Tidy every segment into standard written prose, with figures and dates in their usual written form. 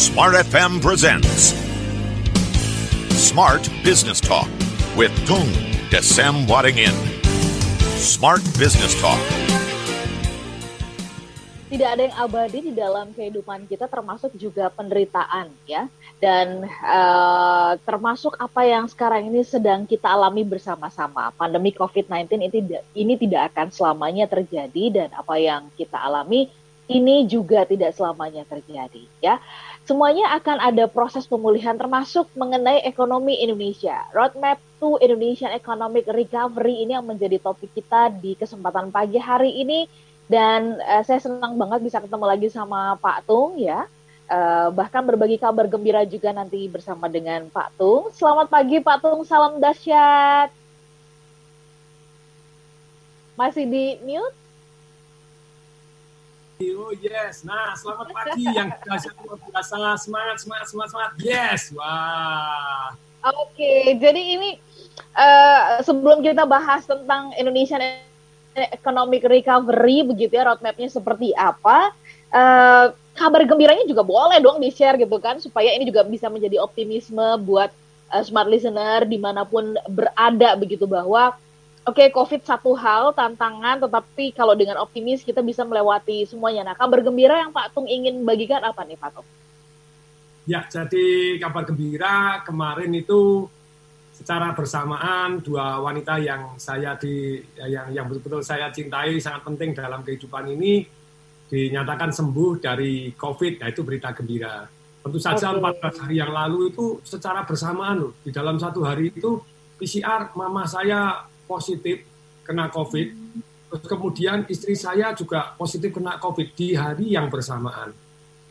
Smart FM presents Smart Business Talk with Tung Desem Waddingin. Smart Business Talk. Tidak ada yang abadi di dalam kehidupan kita, termasuk juga penderitaan, ya. Dan termasuk apa yang sekarang ini sedang kita alami bersama-sama. Pandemi COVID-19 ini tidak akan selamanya terjadi, dan apa yang kita alami ini juga tidak selamanya terjadi, ya. Semuanya akan ada proses pemulihan, termasuk mengenai ekonomi Indonesia. Roadmap to Indonesian Economic Recovery ini yang menjadi topik kita di kesempatan pagi hari ini. Dan saya senang banget bisa ketemu lagi sama Pak Tung, ya. Bahkan berbagi kabar gembira juga nanti bersama dengan Pak Tung. Selamat pagi Pak Tung, salam dahsyat. Masih di mute? Oh yes, nah selamat pagi yang dahsyat luar biasa, semangat, yes, wah. Oke, jadi ini sebelum kita bahas tentang Indonesian Economic Recovery begitu ya, roadmapnya seperti apa, kabar gembiranya juga boleh dong di-share gitu kan, supaya ini juga bisa menjadi optimisme buat smart listener dimanapun berada begitu, bahwa oke, COVID satu hal, tantangan, tetapi kalau dengan optimis kita bisa melewati semuanya. Nah, kabar gembira yang Pak Tung ingin bagikan apa nih Pak Tung? Ya, jadi kabar gembira kemarin itu secara bersamaan dua wanita yang yang betul-betul saya cintai, sangat penting dalam kehidupan ini, dinyatakan sembuh dari COVID. Nah, itu berita gembira. Tentu saja 14 hari yang lalu itu secara bersamaan loh, di dalam satu hari itu PCR mama saya positif kena COVID, terus kemudian istri saya juga positif kena COVID di hari yang bersamaan.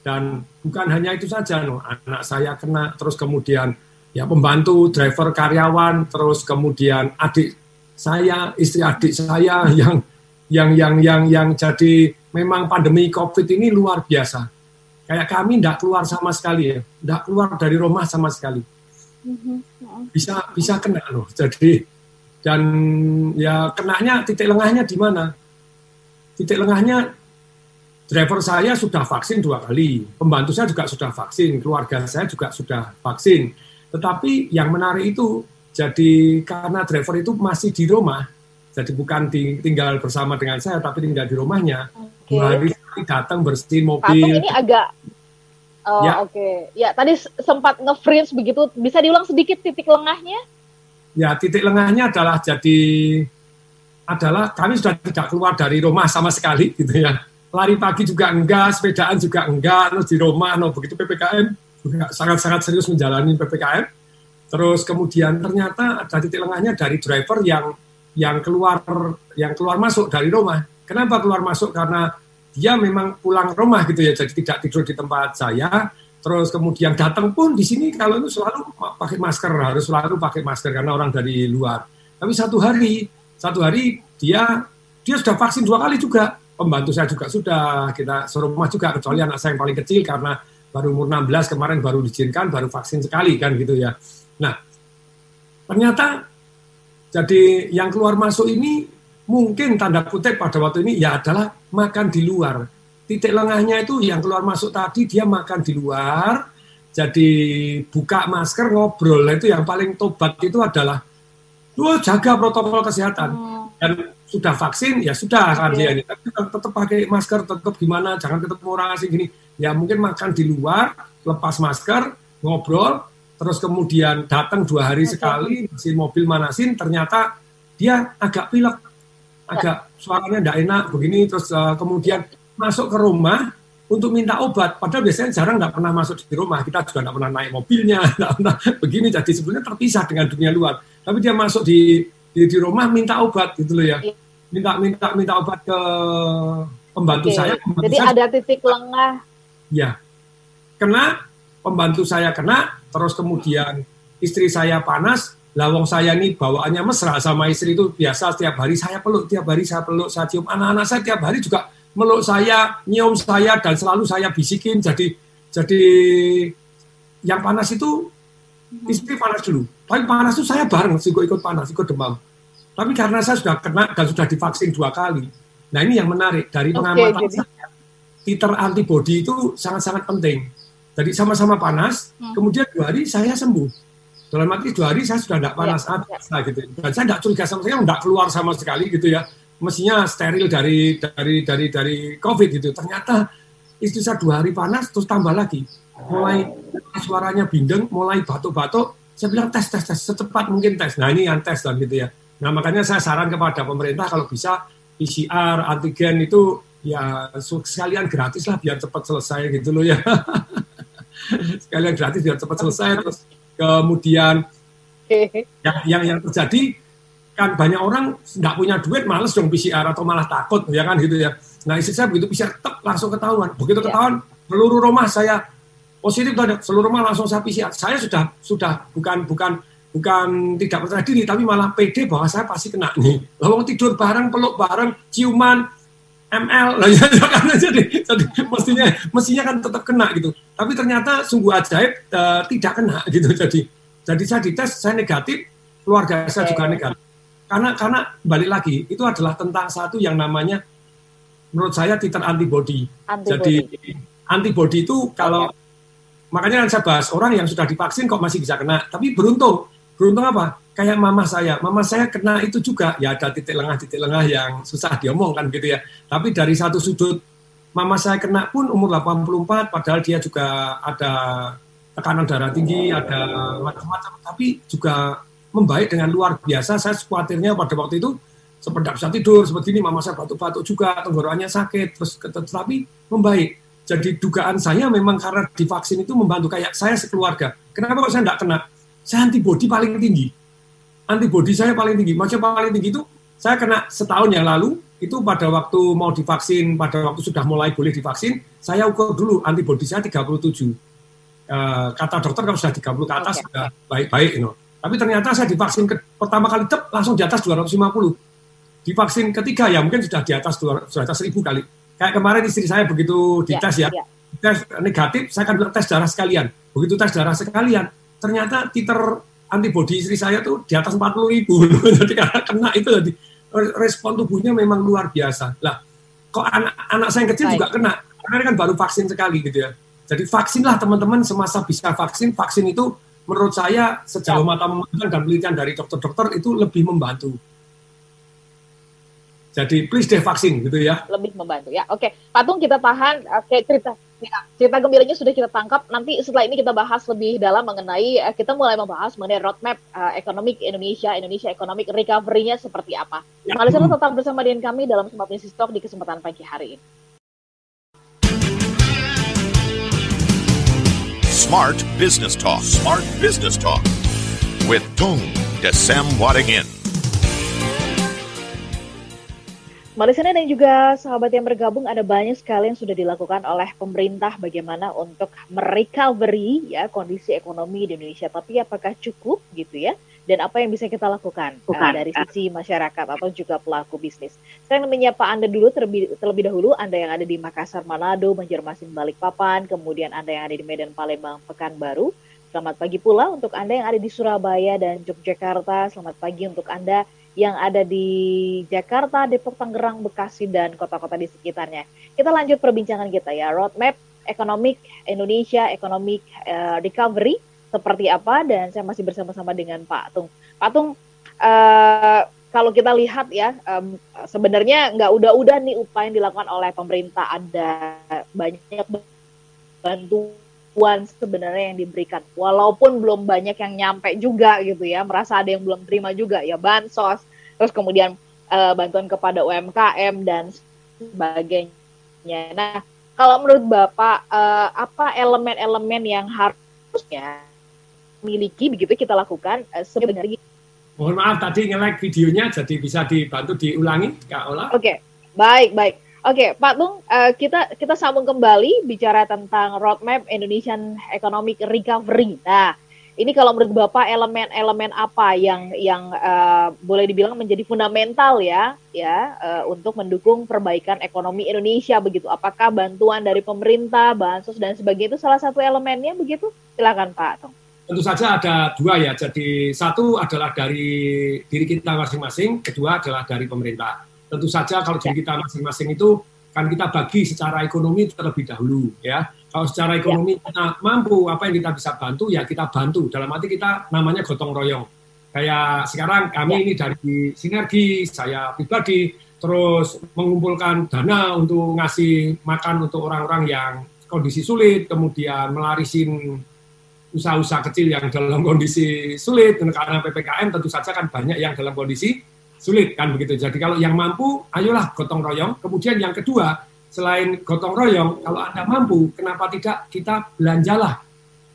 Dan bukan hanya itu saja, no, anak saya kena, terus kemudian ya pembantu, driver, karyawan, terus kemudian adik saya, istri adik saya yang jadi, memang pandemi COVID ini luar biasa. Kayak kami tidak keluar sama sekali ya, tidak keluar dari rumah sama sekali. Bisa kena loh, jadi. Dan ya kenanya, titik lengahnya di mana? Titik lengahnya, driver saya sudah vaksin 2 kali, pembantu saya juga sudah vaksin, keluarga saya juga sudah vaksin. Tetapi yang menarik itu, jadi karena driver itu masih di rumah, jadi bukan tinggal bersama dengan saya, tapi tinggal di rumahnya. 2 hari datang bersihin mobil. Pak Tung ini agak, ya tadi sempat nge-freeze begitu, bisa diulang sedikit titik lengahnya? Ya, titik lengahnya adalah kami sudah tidak keluar dari rumah sama sekali gitu ya. Lari pagi juga enggak, sepedaan juga enggak, terus di rumah, begitu PPKM juga sangat-sangat serius menjalani PPKM. Terus kemudian ternyata ada titik lengahnya dari driver yang keluar masuk dari rumah. Kenapa keluar masuk? Karena dia memang pulang rumah gitu ya, jadi tidak tidur di tempat saya. Terus kemudian datang pun di sini kalau itu selalu pakai masker, harus selalu pakai masker karena orang dari luar. Tapi satu hari dia sudah vaksin 2 kali juga. Pembantu saya juga sudah, kita serumah juga, kecuali anak saya yang paling kecil karena baru umur 16 kemarin baru diizinkan, baru vaksin sekali kan gitu ya. Nah, ternyata jadi yang keluar masuk ini mungkin tanda kutip pada waktu ini ya adalah makan di luar. Titik lengahnya itu yang keluar masuk tadi, dia makan di luar, jadi buka masker, ngobrol. Itu yang paling tobat itu adalah jaga protokol kesehatan. Dan sudah vaksin, ya sudah kan dia ini. Tapi tetap pakai masker, tetap gimana, jangan ketemu orang asing gini. Ya mungkin makan di luar, lepas masker, ngobrol, terus kemudian datang 2 hari sekali, mesin mobil manasin, ternyata dia agak pilek, agak suaranya tidak enak begini, terus kemudian masuk ke rumah untuk minta obat, padahal biasanya jarang nggak pernah masuk di rumah, kita juga nggak pernah naik mobilnya, nggak pernah begini, jadi sebenarnya terpisah dengan dunia luar. Tapi dia masuk di rumah minta obat gitu loh ya, minta obat ke pembantu saya. Jadi ada titik lengah. Ya, pembantu saya kena, terus kemudian istri saya panas, lawang saya ini bawaannya mesra sama istri itu biasa, setiap hari saya peluk, saya cium, anak-anak saya tiap hari juga meluk saya, nyium saya, dan selalu saya bisikin. Jadi yang panas itu istri panas dulu, tapi panas itu saya bareng, ikut panas, ikut demam. Tapi karena saya sudah kena dan sudah divaksin 2 kali. Nah ini yang menarik dari pengamatan saya, titer antibodi itu sangat-sangat penting. Jadi sama-sama panas, kemudian 2 hari saya sembuh. Dalam arti 2 hari saya sudah tidak panas gitu. Dan saya tidak curiga sama sekali, tidak keluar sama sekali gitu ya. Mestinya steril dari COVID gitu. Ternyata istri saya 2 hari panas, terus tambah lagi. Mulai suaranya bindeng, mulai batuk-batuk. Saya bilang tes, secepat mungkin tes. Nah ini yang tes dan gitu ya. Nah makanya saya saran kepada pemerintah kalau bisa PCR, antigen itu ya sekalian gratis lah biar cepat selesai gitu loh ya. Sekalian gratis biar cepat selesai. Terus kemudian yang terjadi kan banyak orang nggak punya duit, males dong PCR atau malah takut ya kan gitu ya. Nah istri saya begitu PCR langsung ketahuan. Begitu ketahuan seluruh rumah saya positif, seluruh rumah langsung saya PCR. Saya sudah bukan tidak percaya diri, tapi malah pede bahwa saya pasti kena nih. Lalu tidur bareng, peluk bareng, ciuman, ML, jadi mestinya kan tetap kena gitu. Tapi ternyata sungguh ajaib tidak kena gitu. Jadi saya dites, saya negatif, keluarga saya juga negatif. Karena balik lagi itu adalah tentang satu yang namanya menurut saya titer antibody. Jadi antibody itu kalau makanya kan saya bahas orang yang sudah divaksin kok masih bisa kena, tapi beruntung apa? Kayak mama saya kena itu juga, ya ada titik lengah yang susah diomong kan gitu ya. Tapi dari satu sudut, mama saya kena pun umur 84, padahal dia juga ada tekanan darah tinggi, ada macam-macam, tapi juga membaik dengan luar biasa. Saya khawatirnya pada waktu itu seperti tidak bisa tidur, seperti ini mama saya batuk-batuk juga, tenggorokannya sakit, tetapi membaik. Jadi dugaan saya memang karena divaksin itu membantu, kayak saya sekeluarga. Kenapa kok saya tidak kena? Saya antibodi paling tinggi. Antibodi saya paling tinggi. Maksudnya paling tinggi itu saya kena setahun yang lalu, itu pada waktu mau divaksin, pada waktu sudah mulai boleh divaksin, saya ukur dulu antibodi saya 37. Kata dokter kalau sudah 30 ke atas sudah baik-baik. Tapi ternyata saya divaksin pertama kali langsung di atas 250. Divaksin ketiga ya mungkin sudah di atas 1.000 kali. Kayak kemarin istri saya begitu dites tes negatif, saya akan bilang tes darah sekalian. Begitu tes darah sekalian, ternyata titer antibodi istri saya tuh di atas 40.000. Jadi karena kena itu jadi respon tubuhnya memang luar biasa. Lah, kok anak saya yang kecil juga kena, karena kan baru vaksin sekali gitu ya. Jadi vaksinlah teman-teman semasa bisa vaksin itu menurut saya sejauh mata memandang dan penelitian dari dokter-dokter itu lebih membantu. Jadi please deh vaksin gitu ya. Lebih membantu ya. Oke, Pak Tung kita tahan. Oke, cerita gembiranya sudah kita tangkap. Nanti setelah ini kita bahas lebih dalam mengenai kita mulai membahas mengenai roadmap ekonomi Indonesia economic recovery-nya seperti apa. Listener tetap bersama dengan kami dalam Smart Business Talk di kesempatan pagi hari ini. Smart Business Talk. Smart Business Talk with Tung Desem Waddingin. Listener dan juga sahabat yang bergabung, ada banyak sekali yang sudah dilakukan oleh pemerintah bagaimana untuk merecovery ya kondisi ekonomi di Indonesia. Tapi apakah cukup gitu ya? Dan apa yang bisa kita lakukan dari sisi masyarakat atau juga pelaku bisnis? Saya menyapa Anda dulu terlebih dahulu, Anda yang ada di Makassar, Manado, Banjarmasin, Balikpapan, kemudian Anda yang ada di Medan, Palembang, Pekanbaru. Selamat pagi pula untuk Anda yang ada di Surabaya dan Yogyakarta. Selamat pagi untuk Anda yang ada di Jakarta, Depok, Tangerang, Bekasi, dan kota-kota di sekitarnya. Kita lanjut perbincangan kita ya, roadmap ekonomi Indonesia, economic recovery, seperti apa, dan saya masih bersama-sama dengan Pak Tung. Pak Tung, kalau kita lihat ya, sebenarnya nggak udah nih upaya yang dilakukan oleh pemerintah, ada banyak bantuan sebenarnya yang diberikan, walaupun belum banyak yang nyampe juga gitu ya, merasa ada yang belum terima juga ya, bansos, terus kemudian bantuan kepada UMKM dan sebagainya. Nah, kalau menurut Bapak, apa elemen-elemen yang harusnya miliki begitu kita lakukan sebenarnya? Mohon maaf tadi nge-lag videonya, jadi bisa dibantu diulangi, Kak Ola. Oke, baik. Oke, Pak Tung, kita sambung kembali bicara tentang roadmap Indonesian Economic Recovery. Nah, ini kalau menurut Bapak elemen-elemen apa yang boleh dibilang menjadi fundamental ya untuk mendukung perbaikan ekonomi Indonesia begitu? Apakah bantuan dari pemerintah, bansos dan sebagainya itu salah satu elemennya begitu? Silakan Pak Tung. Tentu saja ada dua ya. Jadi satu adalah dari diri kita masing-masing, kedua adalah dari pemerintah. Tentu saja kalau diri kita masing-masing itu kan kita bagi secara ekonomi terlebih dahulu ya. Kalau secara ekonomi kita mampu, apa yang kita bisa bantu ya kita bantu. Dalam arti kita namanya gotong royong. Kayak sekarang kami ini dari Sinergi, saya pribadi terus mengumpulkan dana untuk ngasih makan untuk orang-orang yang kondisi sulit, kemudian melarisin usaha-usaha kecil yang dalam kondisi sulit, karena PPKM tentu saja kan banyak yang dalam kondisi sulit kan begitu. Jadi kalau yang mampu, ayolah gotong royong. Kemudian yang kedua, selain gotong royong, kalau Anda mampu, kenapa tidak kita belanjalah?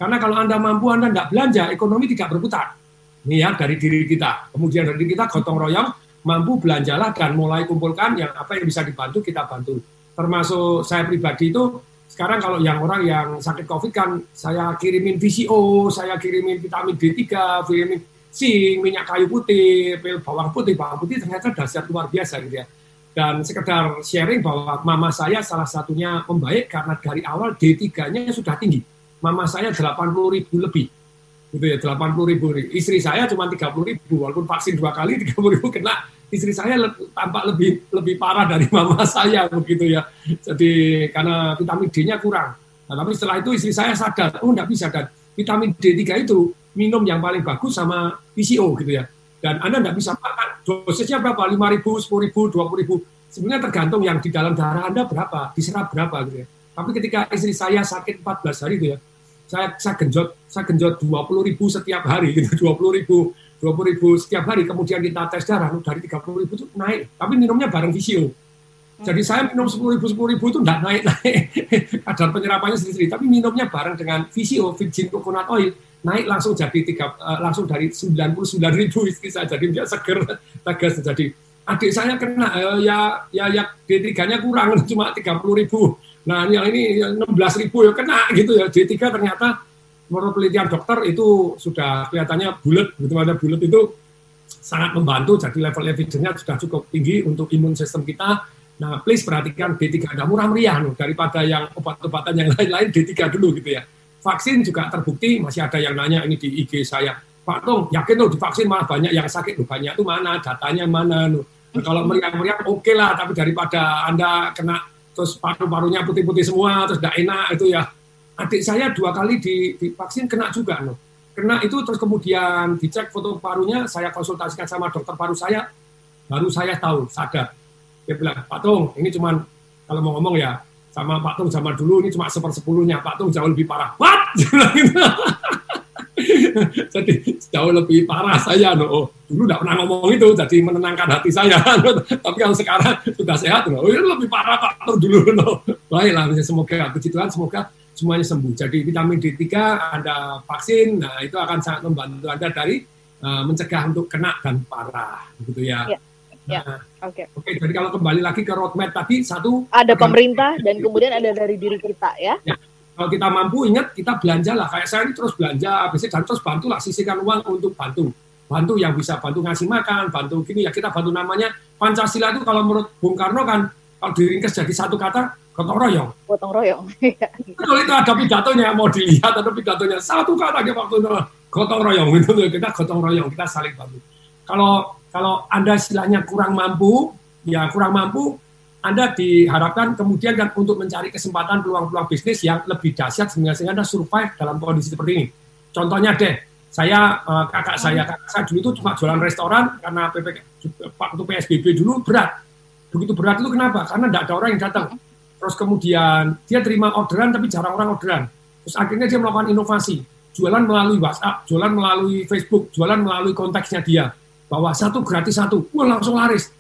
Karena kalau Anda mampu, Anda tidak belanja, ekonomi tidak berputar. Ini ya, dari diri kita. Kemudian dari kita gotong royong, mampu belanjalah dan mulai kumpulkan yang apa yang bisa dibantu, kita bantu. Termasuk saya pribadi itu, sekarang kalau yang orang yang sakit COVID kan, saya kirimin VCO, saya kirimin vitamin D3, vitamin zinc, minyak kayu putih, bawang putih ternyata dahsyat luar biasa gitu ya. Dan sekedar sharing bahwa mama saya salah satunya membaik karena dari awal D3-nya sudah tinggi. Mama saya 80.000 lebih. Gitu ya, 80.000. Istri saya cuma 30.000, walaupun vaksin 2 kali 30.000 kena. Istri saya tampak lebih parah dari mama saya begitu ya. Jadi karena vitamin D-nya kurang. Nah, tapi setelah itu istri saya sadar, enggak bisa, dan vitamin D3 itu minum yang paling bagus sama PCO gitu ya. Dan Anda enggak bisa makan, dosisnya berapa? 5.000, 10.000, 20.000. Sebenarnya tergantung yang di dalam darah Anda berapa, diserap berapa gitu ya. Tapi ketika istri saya sakit 14 hari itu ya, saya genjot 20.000 setiap hari gitu, 20.000 setiap hari. Kemudian kita tes darah, dari 30.000 itu naik. Tapi minumnya bareng VCO. Jadi saya minum 10.000 itu enggak naik kadar penyerapannya sendiri, tapi minumnya bareng dengan VCO, virgin coconut oil, naik langsung jadi langsung dari 99.000 istri saya, jadi dia seger, tegas. Jadi adik saya kena ya D3-nya kurang, cuma 30.000. Nah yang ini 16.000 ya kena gitu ya. D3 ternyata menurut penelitian dokter itu sudah kelihatannya bulat, gitu. Ada bulat itu sangat membantu, jadi level evidence-nya sudah cukup tinggi untuk imun sistem kita. Nah please perhatikan D3 ada murah meriah loh, daripada yang obat-obatan yang lain-lain D3 dulu gitu ya. Vaksin juga terbukti, masih ada yang nanya ini di IG saya, Pak Tong, yakin loh divaksin malah banyak yang sakit loh, banyak itu mana, datanya mana loh. Nah, kalau meriang-meriang oke lah, tapi daripada Anda kena terus paru-parunya putih-putih semua, terus tidak enak itu ya. Adik saya 2 kali divaksin kena juga loh. Kena itu terus kemudian dicek foto parunya, saya konsultasikan sama dokter paru saya, baru saya tahu, sadar. Dia bilang, Pak Tong, ini cuman kalau mau ngomong ya, sama Pak Tung zaman dulu ini cuma 1/10-nya, Pak Tung jauh lebih parah. What? Jadi jauh lebih parah saya. Dulu tidak pernah ngomong itu, jadi menenangkan hati saya. Tapi kalau sekarang sudah sehat, ini lebih parah Pak Tung dulu. Baiklah, semoga puji Tuhan, semoga semuanya sembuh. Jadi vitamin D3 ada vaksin, nah itu akan sangat membantu Anda dari mencegah untuk kena dan parah, begitu ya. Ya, oke. Jadi kalau kembali lagi ke roadmap tadi, satu ada pemerintah dan kemudian ada dari diri kita ya. Kalau kita mampu, ingat kita belanja lah. Kayak saya ini terus belanja, habisnya dan terus bantulah, sisihkan uang untuk bantu yang bisa bantu ngasih makan, bantu gini ya, kita bantu. Namanya Pancasila itu kalau menurut Bung Karno kan kalau diringkas jadi satu kata, gotong royong. Gotong royong. Kalau itu ada pidatonya, mau dilihat ada pidatonya, satu kata aja waktu itu, gotong royong. Gitu, kita gotong royong, kita saling bantu. Kalau Anda istilahnya kurang mampu, Anda diharapkan kemudian kan untuk mencari kesempatan peluang-peluang bisnis yang lebih dahsyat sehingga Anda survive dalam kondisi seperti ini. Contohnya deh, kakak saya dulu itu cuma jualan restoran karena waktu PSBB dulu berat. Begitu berat itu kenapa? Karena tidak ada orang yang datang. Terus kemudian dia terima orderan tapi jarang orang orderan. Terus akhirnya dia melakukan inovasi. Jualan melalui WhatsApp, jualan melalui Facebook, jualan melalui konteksnya dia. Bahwa 1 gratis 1, wah langsung laris.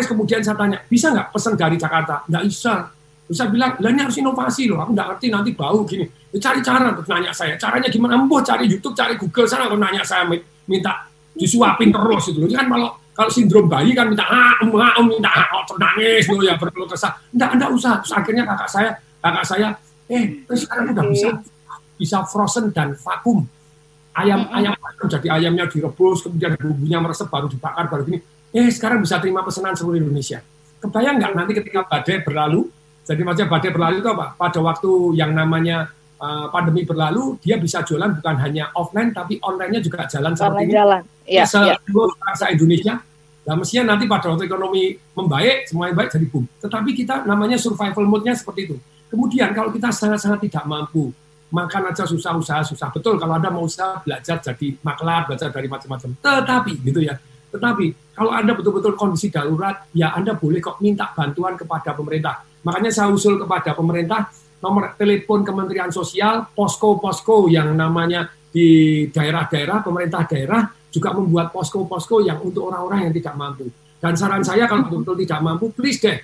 Kemudian saya tanya, bisa nggak pesan dari Jakarta? Nggak bisa. Terus saya bilang, ini harus inovasi loh, aku nggak ngerti nanti bau gini. Cari cara, terus nanya saya, caranya gimana? Cari YouTube, cari Google, sana aku nanya saya, minta disuapin terus itu. Ini kan kalau sindrom bayi kan minta minta nangis loh ya, berkeluh kesah. Nggak usah. Terus akhirnya kakak saya, sekarang udah bisa frozen dan vakum. Ayam jadi ayamnya direbus, kemudian bumbunya meresep, baru dibakar, baru gini. Sekarang bisa terima pesanan seluruh Indonesia. Kebayang nggak nanti ketika badai berlalu? Jadi maksudnya badai berlalu itu apa? Pada waktu yang namanya pandemi berlalu, dia bisa jualan bukan hanya offline, tapi online-nya juga jalan seperti ini. Iya. Bangsa Indonesia, Nah, mestinya nanti pada waktu ekonomi membaik, semuanya baik jadi boom. Tetapi kita namanya survival mode-nya seperti itu. Kemudian kalau kita sangat-sangat tidak mampu, makan aja susah, usaha susah. Betul, kalau Anda mau usaha, belajar jadi maklar, belajar dari macam-macam. Tetapi, gitu ya. Tetapi, kalau Anda betul-betul kondisi darurat, ya Anda boleh kok minta bantuan kepada pemerintah. Makanya saya usul kepada pemerintah, nomor telepon Kementerian Sosial, posko-posko yang namanya di daerah-daerah, pemerintah daerah, juga membuat posko-posko yang untuk orang-orang yang tidak mampu. Dan saran saya kalau betul-betul tidak mampu, please deh,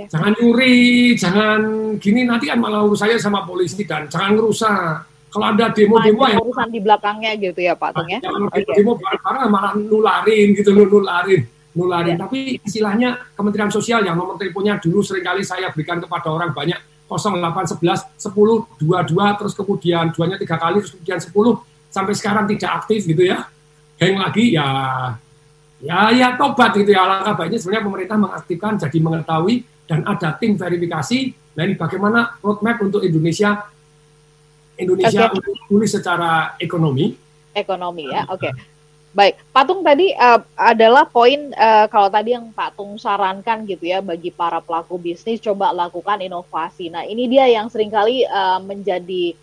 jangan nyuri, jangan gini, nanti kan malah urus saya sama polisi, dan jangan ngerusak. Kalau ada demo-demo yang urusan di belakangnya gitu ya Pak Tung ya. Kalau demo barang malah nularin gitu loh, nularin. Tapi istilahnya Kementerian Sosial yang nomor teleponnya dulu seringkali saya berikan kepada orang banyak, 0811 10 22, terus kemudian 2-nya 3 kali, terus kemudian 10, sampai sekarang tidak aktif gitu ya, hang lagi ya tobat gitu ya. Alangkah baiknya sebenarnya pemerintah mengaktifkan, jadi mengetahui dan ada tim verifikasi. Nah ini bagaimana roadmap untuk Indonesia untuk pulih secara ekonomi ya, oke. Baik, Pak Tung tadi adalah poin kalau tadi yang Pak Tung sarankan gitu ya, bagi para pelaku bisnis coba lakukan inovasi. Nah ini dia yang seringkali menjadi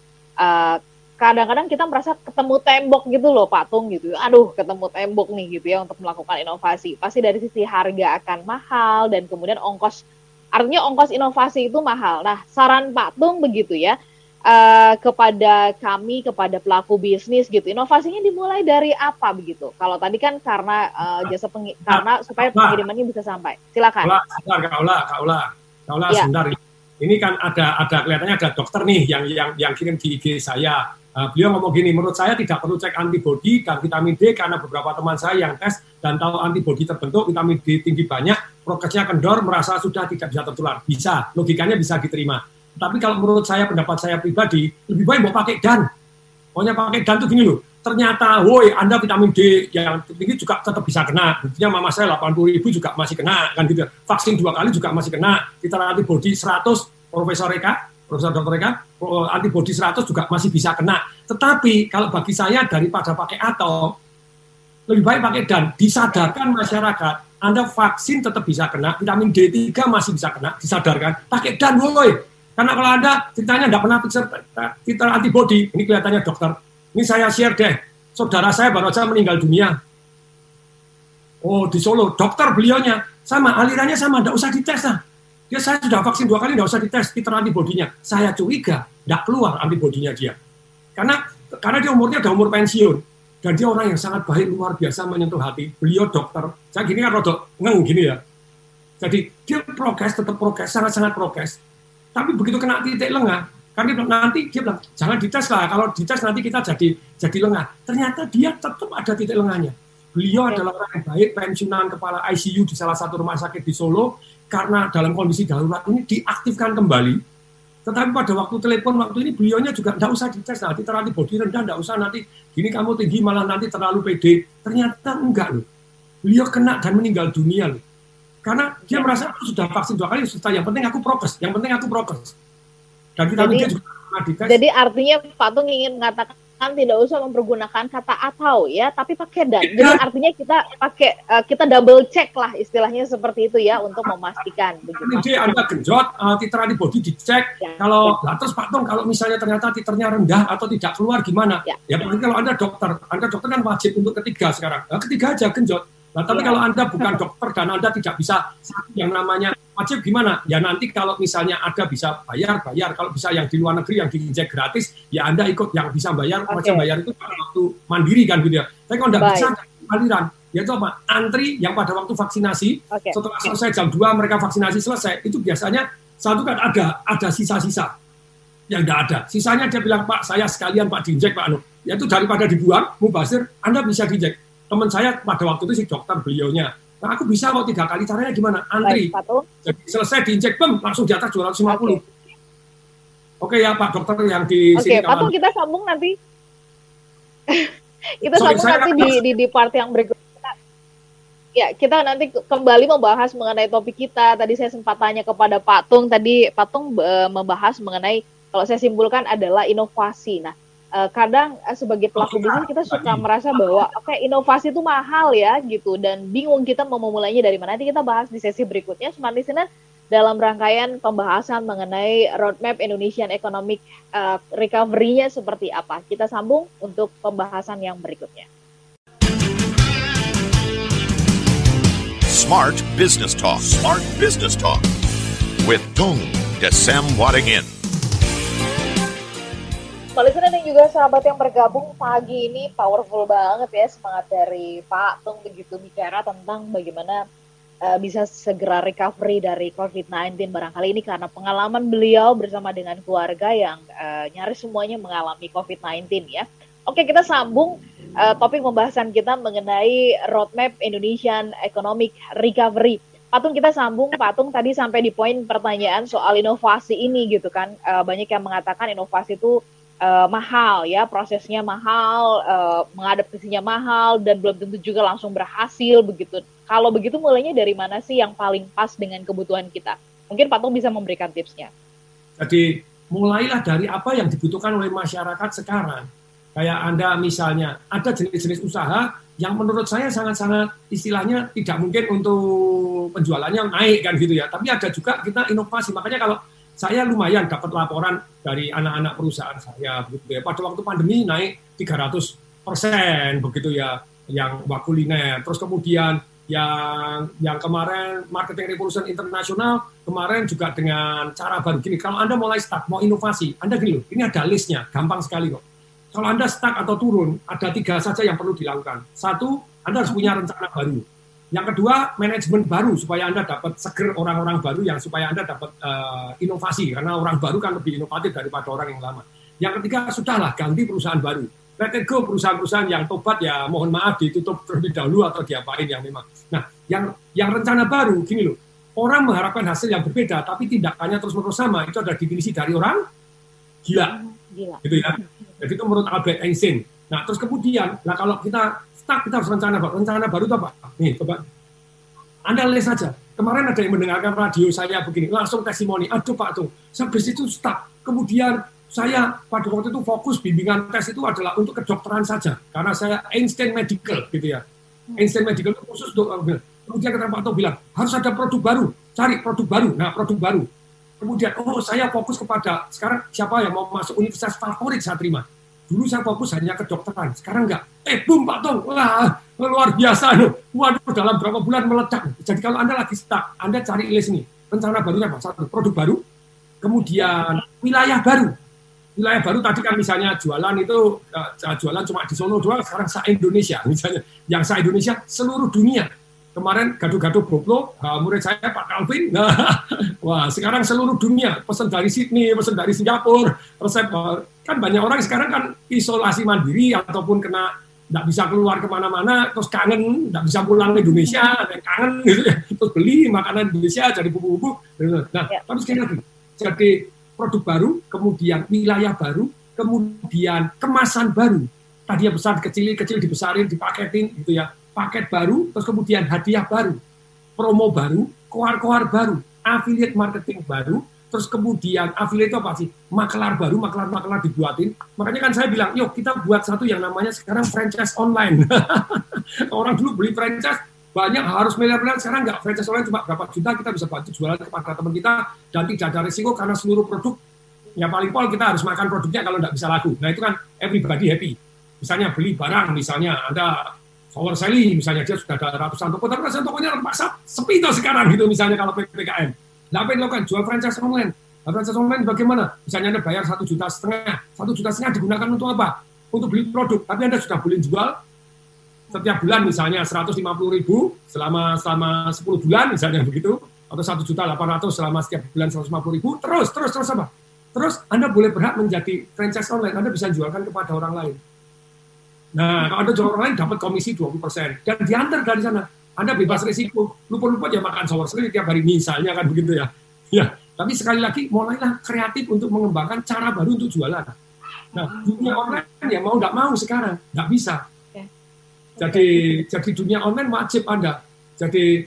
kadang-kadang kita merasa ketemu tembok gitu loh Pak Tung gitu. Aduh, ketemu tembok nih gitu ya untuk melakukan inovasi. Pasti dari sisi harga akan mahal dan kemudian ongkos inovasi itu mahal. Nah, saran Pak Tung begitu ya, kepada kami, kepada pelaku bisnis gitu. Inovasinya dimulai dari apa begitu? Kalau tadi kan karena karena supaya pengirimannya bisa sampai. Silakan. Kaulah ya. Sebentar. Ini kan ada kelihatannya ada dokter nih yang kirim di IG saya. Beliau ngomong gini, menurut saya tidak perlu cek antibodi dan vitamin D karena beberapa teman saya yang tes dan tahu antibodi terbentuk, vitamin D tinggi banyak, prokesnya kendor, merasa sudah tidak bisa tertular. Bisa, logikanya bisa diterima. Tapi kalau menurut saya, pendapat saya pribadi, lebih baik mau pakai DAN. Pokoknya pakai DAN tuh gini loh, ternyata, woi Anda vitamin D yang tinggi juga tetap bisa kena. Buktinya mama saya 80.000 juga masih kena, kan gitu. Vaksin 2 kali juga masih kena. Titer antibodi 100, Profesor Dr. Reka, antibodi 100 juga masih bisa kena. Tetapi kalau bagi saya daripada pakai atau lebih baik pakai DAN. Disadarkan masyarakat, Anda vaksin tetap bisa kena, vitamin D3 masih bisa kena, disadarkan. Pakai DAN, woi. Karena kalau Anda ceritanya tidak pernah titer antibodi, ini kelihatannya dokter. Ini saya share deh, saudara saya baru saja meninggal dunia. Oh, di Solo, dokter beliaunya sama, alirannya sama, tidak usah dites lah. Saya sudah vaksin 2 kali, tidak usah dites titer antibodinya. Saya curiga, tidak keluar antibodinya dia. Karena dia umurnya udah umur pensiun. Dan dia orang yang sangat baik, luar biasa menyentuh hati. Beliau dokter, saya gini kan rodok ngeng gini ya. Jadi dia tetap prokes, sangat-sangat prokes. Tapi begitu kena titik lengah, karena nanti dia bilang, jangan dites lah, kalau dites nanti kita jadi lengah. Ternyata dia tetap ada titik lengahnya. Beliau adalah orang yang baik, pensiunan kepala ICU di salah satu rumah sakit di Solo, karena dalam kondisi darurat ini diaktifkan kembali. Tetapi pada waktu telepon waktu ini beliaunya juga tidak usah dites, nanti terlalu bodi rendah, tidak usah nanti gini kamu tinggi malah nanti terlalu pede. Ternyata enggak loh. Beliau kena dan meninggal dunia loh. Karena dia merasa aku sudah vaksin 2 kali, yang penting aku prokes, Dan kita juga pernah dites. Jadi artinya Pak Tung ingin mengatakan tidak usah mempergunakan kata atau ya, tapi pakai dan. Jadi artinya kita double check lah istilahnya seperti itu ya untuk memastikan. Jadi Anda genjot, titer antibodi dicek. Ya. Kalau terus Pak Tung kalau misalnya ternyata titernya rendah atau tidak keluar gimana? Ya paling kalau Anda dokter kan wajib untuk ketiga sekarang. Ketiga aja genjot. Nah, tapi kalau Anda bukan dokter dan Anda tidak bisa yang namanya wajib gimana? Ya nanti kalau misalnya ada bisa bayar. Kalau bisa yang di luar negeri yang diinjek gratis, ya Anda ikut yang bisa bayar. Macam bayar itu pada waktu mandiri kan gitu ya. Tapi kalau tidak bisa, aliran. Yaitu apa? Antri yang pada waktu vaksinasi, setelah selesai jam 2 mereka vaksinasi selesai, itu biasanya satu kan ada sisa-sisa. Yang tidak ada. Sisanya dia bilang, Pak, saya sekalian Pak diinjek Pak Anu. Yaitu daripada dibuang, mubazir, Anda bisa diinjek. Teman saya pada waktu itu si dokter beliaunya. Nah, aku bisa kok 3 kali, caranya gimana? Antri. Jadi selesai diinjek, langsung di atas 250. Oke ya Pak dokter yang di sini. Oke, Pak Tung kita sambung nanti. Kita sambung nanti di part yang berikutnya. Ya, kita nanti kembali membahas mengenai topik kita. Tadi saya sempat tanya kepada Pak Tung. Tadi Pak Tung membahas mengenai, kalau saya simpulkan adalah inovasi. Nah, kadang sebagai pelaku bisnis kita suka merasa bahwa inovasi itu mahal ya gitu, dan bingung kita mau memulainya dari mana. Nanti kita bahas di sesi berikutnya, Smart Listener, dalam rangkaian pembahasan mengenai roadmap Indonesian Economic Recovery-nya seperti apa. Kita sambung untuk pembahasan yang berikutnya. Smart Business Talk. Smart Business Talk with Tung Desem Wadingin. Listener dan juga sahabat yang bergabung pagi ini, powerful banget ya semangat dari Pak Tung begitu bicara tentang bagaimana bisa segera recovery dari COVID-19 barangkali ini karena pengalaman beliau bersama dengan keluarga yang nyaris semuanya mengalami COVID-19 ya. Oke, kita sambung topik pembahasan kita mengenai roadmap Indonesian Economic Recovery. Pak Tung, kita sambung. Pak Tung tadi sampai di poin pertanyaan soal inovasi ini gitu kan. Banyak yang mengatakan inovasi itu mahal ya, prosesnya mahal, mengadaptasinya mahal, dan belum tentu juga langsung berhasil begitu. Kalau begitu mulainya dari mana sih yang paling pas dengan kebutuhan kita? Mungkin Pak Tung bisa memberikan tipsnya. Jadi mulailah dari apa yang dibutuhkan oleh masyarakat sekarang. Kayak Anda misalnya, ada jenis-jenis usaha yang menurut saya sangat-sangat istilahnya tidak mungkin untuk penjualannya naik kan gitu ya. Tapi ada juga kita inovasi. Makanya kalau saya lumayan dapat laporan dari anak-anak perusahaan saya begitu ya. Pada waktu pandemi naik 300% begitu ya, yang kuliner. Terus kemudian yang kemarin marketing revolution internasional kemarin juga dengan cara baru gini. Kalau Anda mulai start mau inovasi, Anda gini loh, ini ada listnya, gampang sekali kok. Kalau Anda stuck atau turun, ada 3 saja yang perlu dilakukan. 1, Anda harus punya rencana baru. Yang kedua, manajemen baru supaya Anda dapat seger orang-orang baru yang supaya Anda dapat inovasi, karena orang baru kan lebih inovatif daripada orang yang lama. Yang ketiga, sudahlah ganti perusahaan baru. Let it go perusahaan-perusahaan yang tobat ya mohon maaf ditutup terlebih dahulu atau diapain yang memang. Nah, yang rencana baru gini loh, orang mengharapkan hasil yang berbeda tapi tindakannya terus-menerus sama, itu ada definisi dari orang gila. Gitu ya. Jadi itu menurut Albert Einstein. Nah, terus kemudian, kalau kita stuck, kita harus rencana baru. Rencana baru itu apa? Nih, coba. Anda lihat saja. Kemarin ada yang mendengarkan radio saya begini, langsung testimoni. Aduh Pak Tung, habis itu stuck. Kemudian saya pada waktu itu fokus bimbingan tes itu adalah untuk kedokteran saja. Karena saya Einstein Medical gitu ya. Einstein Medical itu khusus dokter. Kemudian kata Pak Tung bilang, harus ada produk baru. Cari produk baru. Nah, produk baru. Kemudian, saya fokus kepada, sekarang siapa yang mau masuk universitas favorit saya terima. Dulu saya fokus hanya ke kedokteran, sekarang enggak. Boom Pak Tung, wah, luar biasa. Waduh, dalam berapa bulan meledak. Jadi kalau Anda lagi stuck, Anda cari list ini. Rencana barunya apa? 1, produk baru. Kemudian, wilayah baru. Wilayah baru tadi kan misalnya jualan itu, jualan cuma di Solo doang, sekarang se-Indonesia. Misalnya, yang se-Indonesia, seluruh dunia. Kemarin gaduh-gaduh Boblo, murid saya Pak Calvin, wah sekarang seluruh dunia, pesan dari Sydney, pesan dari Singapura, resep, kan banyak orang sekarang kan isolasi mandiri ataupun kena nggak bisa keluar kemana-mana, terus kangen, nggak bisa pulang ke Indonesia, ada yang kangen, gitu ya. Terus beli makanan Indonesia, jadi bumbu-bumbu. Nah, tapi sekali lagi, jadi produk baru, kemudian wilayah baru, kemudian kemasan baru. Tadinya besar, kecil dibesarin, dipaketin, gitu ya. Paket baru, terus kemudian hadiah baru, promo baru, koar-koar baru, affiliate marketing baru, terus kemudian affiliate itu apa sih? Maklar baru, maklar dibuatin. Makanya kan saya bilang, yuk kita buat satu yang namanya sekarang franchise online. Orang dulu beli franchise, banyak harus miliar-miliar, sekarang enggak, franchise online cuma berapa juta, kita bisa bantu jualan kepada teman kita, dan tidak ada risiko karena seluruh produk, yang paling pol kita harus makan produknya kalau enggak bisa laku. Nah itu kan everybody happy. Misalnya beli barang, misalnya Anda Power Sally, misalnya dia sudah ada ratusan toko, tapi ratusan tokonya sepi tuh sekarang gitu misalnya kalau PPKM. Nah, apa yang dilakukan? Jual franchise online. Nah, franchise online bagaimana? Misalnya Anda bayar 1,5 juta. 1,5 juta digunakan untuk apa? Untuk beli produk. Tapi Anda sudah boleh jual setiap bulan misalnya 150.000 selama 10 bulan misalnya begitu, atau 1.800.000 selama setiap bulan 150.000. Terus apa? Terus Anda boleh berhak menjadi franchise online. Anda bisa jualkan kepada orang lain. Nah, kalau Anda jual orang lain dapat komisi 20%. Dan diantar dari sana. Anda bebas risiko. Lupa-lupa ya makan sour sekali tiap hari misalnya kan begitu ya. Ya, tapi sekali lagi mulailah kreatif untuk mengembangkan cara baru untuk jualan. Nah, dunia online ya mau nggak mau sekarang. Nggak bisa. Jadi dunia online wajib Anda. Jadi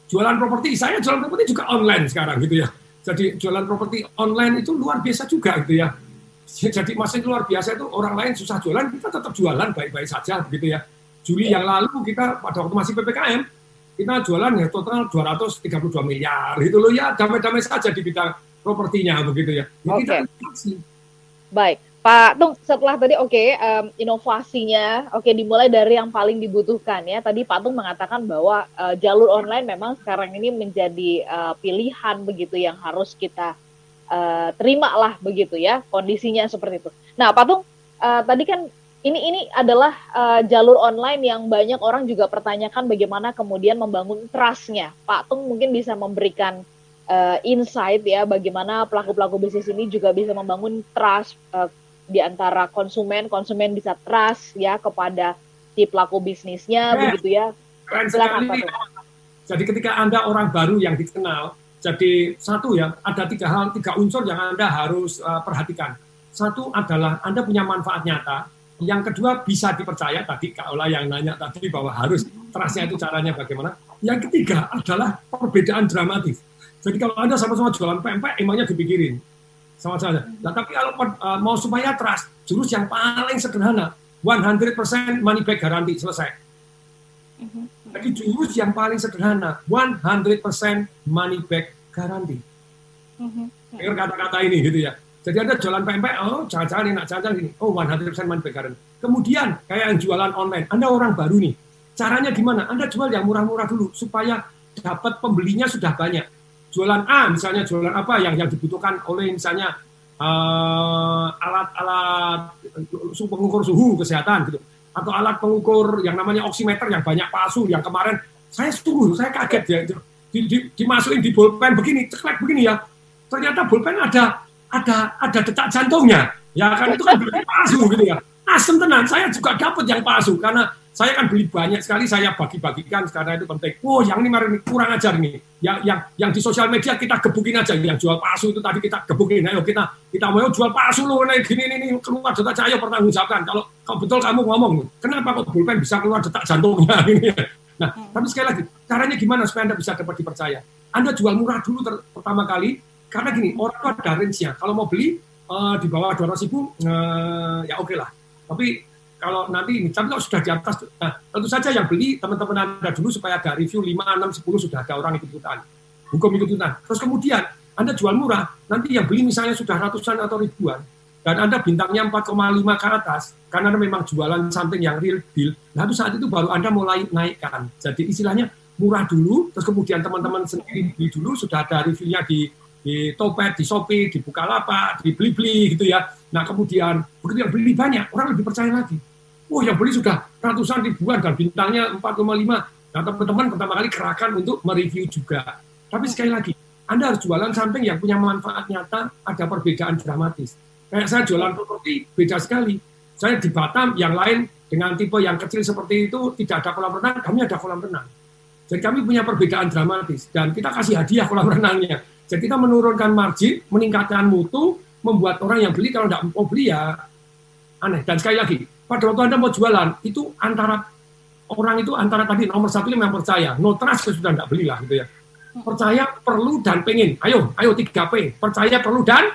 jualan properti, saya jualan properti juga online sekarang gitu ya. Jadi jualan properti online itu luar biasa juga gitu ya. Jadi masih luar biasa itu, orang lain susah jualan, kita tetap jualan baik-baik saja begitu ya. Juli yang lalu kita pada waktu masih PPKM, kita jualan ya total 232 miliar gitu loh ya, damai-damai saja di bidang propertinya begitu ya. Oke. Baik, Pak Tung, setelah tadi inovasinya dimulai dari yang paling dibutuhkan ya. Tadi Pak Tung mengatakan bahwa jalur online memang sekarang ini menjadi pilihan begitu yang harus kita terima lah begitu ya, kondisinya seperti itu. Nah, Pak Tung, tadi kan ini adalah jalur online yang banyak orang juga pertanyakan bagaimana kemudian membangun trust-nya. Pak Tung mungkin bisa memberikan insight ya, bagaimana pelaku-pelaku bisnis ini juga bisa membangun trust di antara konsumen bisa trust ya kepada si pelaku bisnisnya begitu ya. Keren sekali. Jadi ketika Anda orang baru yang dikenal, jadi satu ya, ada tiga unsur yang Anda harus perhatikan. Satu adalah Anda punya manfaat nyata. Yang kedua bisa dipercaya, tadi Kak Ola yang nanya tadi bahwa harus trust-nya itu caranya bagaimana. Yang ketiga adalah perbedaan dramatis. Jadi kalau Anda sama-sama jualan pempek, emangnya dipikirin. Sama-sama. Nah, tapi kalau mau supaya trust, jurus yang paling sederhana, 100% money back guarantee, selesai. Jadi jurus yang paling sederhana, 100% money back guarantee. Dengar kata-kata ini gitu ya. Jadi Anda jualan pempek, jangan-jangan enak, jangan-jangan gini. 100% money back guarantee. Kemudian kayak yang jualan online, Anda orang baru nih. Caranya gimana? Anda jual yang murah-murah dulu supaya dapat pembelinya sudah banyak. Jualan A misalnya, jualan apa yang dibutuhkan oleh misalnya alat-alat pengukur suhu kesehatan gitu, atau alat pengukur yang namanya oximeter yang banyak palsu, yang kemarin saya kaget ya, dimasukin di bolpen begini, ceklek begini ya, ternyata bolpen ada detak jantungnya, ya kan, itu kan beli palsu gitu ya. Asem tenan, saya juga dapat yang palsu karena saya kan beli banyak sekali, saya bagi-bagikan karena itu penting. Yang ini kurang ajar nih. Yang di sosial media kita gebukin aja, yang jual palsu itu tadi kita gebukin. Ayo kita mau jual palsu loh, gini keluar detak jantung, pertanggungjawabkan. Kalau betul kamu ngomong, kenapa kok pulpen bisa keluar detak jantungnya ini? Nah, tapi sekali lagi, caranya gimana supaya Anda bisa dapat dipercaya? Anda jual murah dulu pertama kali, karena gini, orang itu ada range-nya. Kalau mau beli di bawah 200.000, ya oke lah. Tapi kalau nanti ini, tapi kalau sudah di atas, nah tentu saja yang beli teman-teman Anda dulu supaya ada review 5, 6, 10 sudah ada orang ikut-ikutan, hukum ikut-ikutan. Terus kemudian Anda jual murah, nanti yang beli misalnya sudah ratusan atau ribuan, dan Anda bintangnya 4,5 ke atas, karena Anda memang jualan something yang real deal, nah saat itu baru Anda mulai naikkan. Jadi istilahnya murah dulu, terus kemudian teman-teman sendiri beli dulu, sudah ada reviewnya di Topet, di Shopee, di Bukalapak, di Blibli gitu ya. Nah kemudian begitu yang beli banyak, orang lebih percaya lagi. Yang beli sudah ratusan ribuan dan bintangnya 4,5. Nah teman-teman pertama kali gerakan untuk mereview juga. Tapi sekali lagi, Anda harus jualan samping yang punya manfaat nyata, ada perbedaan dramatis. Kayak saya jualan properti, beda sekali. Saya di Batam, yang lain dengan tipe yang kecil seperti itu, tidak ada kolam renang, kami ada kolam renang. Jadi kami punya perbedaan dramatis, dan kita kasih hadiah kolam renangnya. Jadi kita menurunkan margin, meningkatkan mutu, membuat orang yang beli, kalau tidak mau beli ya aneh. Dan sekali lagi, pada waktu Anda mau jualan, itu antara tadi nomor satu ini memang percaya, no trust sudah tidak belilah gitu ya. Percaya, perlu, dan pengen. Ayo 3P. Percaya, perlu, dan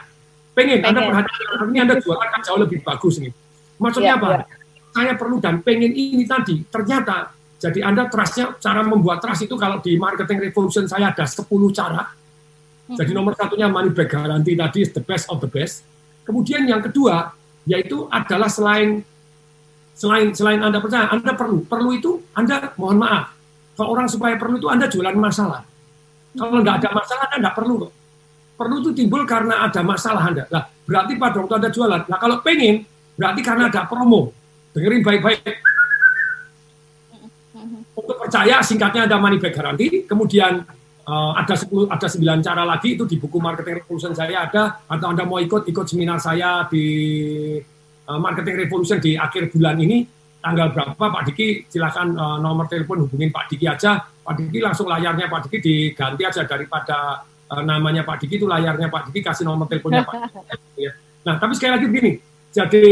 pengen. Anda perhatikan, ini Anda jualan kan jauh lebih bagus nih. Maksudnya apa? Saya perlu dan pengen ini tadi, ternyata, jadi Anda trustnya, cara membuat trust itu kalau di Marketing Revolution saya ada 10 cara. Jadi nomor satunya money back guarantee tadi, the best of the best. Kemudian yang kedua, yaitu adalah selain Anda percaya, Anda perlu itu Anda mohon maaf. Kalau orang supaya perlu itu Anda jualan masalah. Kalau nggak ada masalah Anda nggak perlu kok. Perlu itu timbul karena ada masalah Anda. Nah, berarti pada waktu Anda jualan. Nah, kalau pengen, berarti karena ada promo. Dengerin baik-baik. Untuk percaya, singkatnya ada money back guarantee. Kemudian ada 9 cara lagi itu di buku Marketing Revolution saya ada, atau Anda mau ikut seminar saya di Marketing Revolution di akhir bulan ini, tanggal berapa Pak Diki, silakan nomor telepon hubungin Pak Diki aja. Pak Diki langsung layarnya Pak Diki diganti aja, daripada namanya Pak Diki itu layarnya Pak Diki, kasih nomor teleponnya Pak Diki. Nah, tapi sekali lagi begini, jadi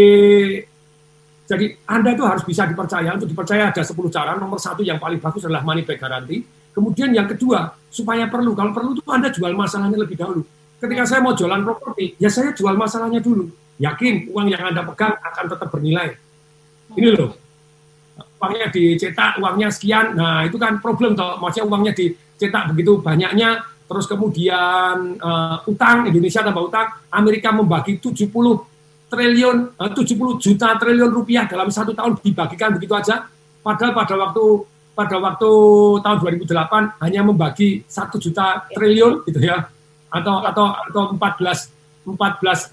Anda itu harus bisa dipercaya. Untuk dipercaya ada 10 cara. Nomor satu yang paling bagus adalah money back guarantee. Kemudian yang kedua, supaya perlu. Kalau perlu itu Anda jual masalahnya lebih dahulu. Ketika saya mau jualan properti, ya saya jual masalahnya dulu. yakin uang yang Anda pegang akan tetap bernilai. Ini loh, uangnya dicetak, uangnya sekian, nah itu kan problem toh, maksudnya uangnya dicetak begitu banyaknya, terus kemudian utang, Indonesia tambah utang, Amerika membagi 70 juta triliun rupiah dalam 1 tahun dibagikan begitu aja, padahal pada waktu tahun 2008 hanya membagi 1 juta triliun gitu ya, atau 14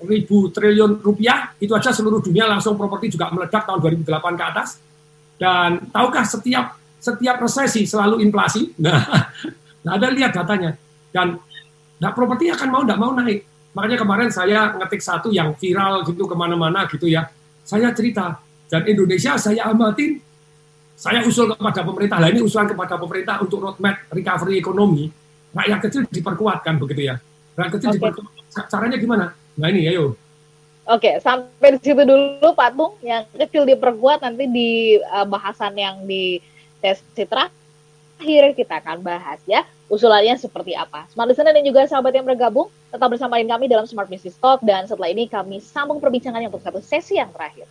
ribu triliun rupiah, itu aja seluruh dunia langsung properti juga meledak tahun 2008 ke atas. Dan tahukah setiap resesi selalu inflasi? Nah, Anda lihat datanya. Dan properti akan tidak mau naik. Makanya kemarin saya ngetik satu yang viral gitu kemana-mana gitu ya. Saya cerita, dan Indonesia saya amatin, saya usul kepada pemerintah. Lah ini usulan kepada pemerintah untuk roadmap recovery ekonomi. Rakyat kecil diperkuatkan begitu ya. Rakyat kecil diperkuat. Caranya gimana? Nah ini ayo. Oke, sampai di situ dulu Pak Tung. Yang kecil diperkuat, nanti di bahasan yang di sesi terakhir kita akan bahas ya. Usulannya seperti apa. Smart Listener dan juga sahabat yang bergabung, tetap bersama dengan kami dalam Smart Business Talk. Dan setelah ini kami sambung perbincangannya untuk satu sesi yang terakhir.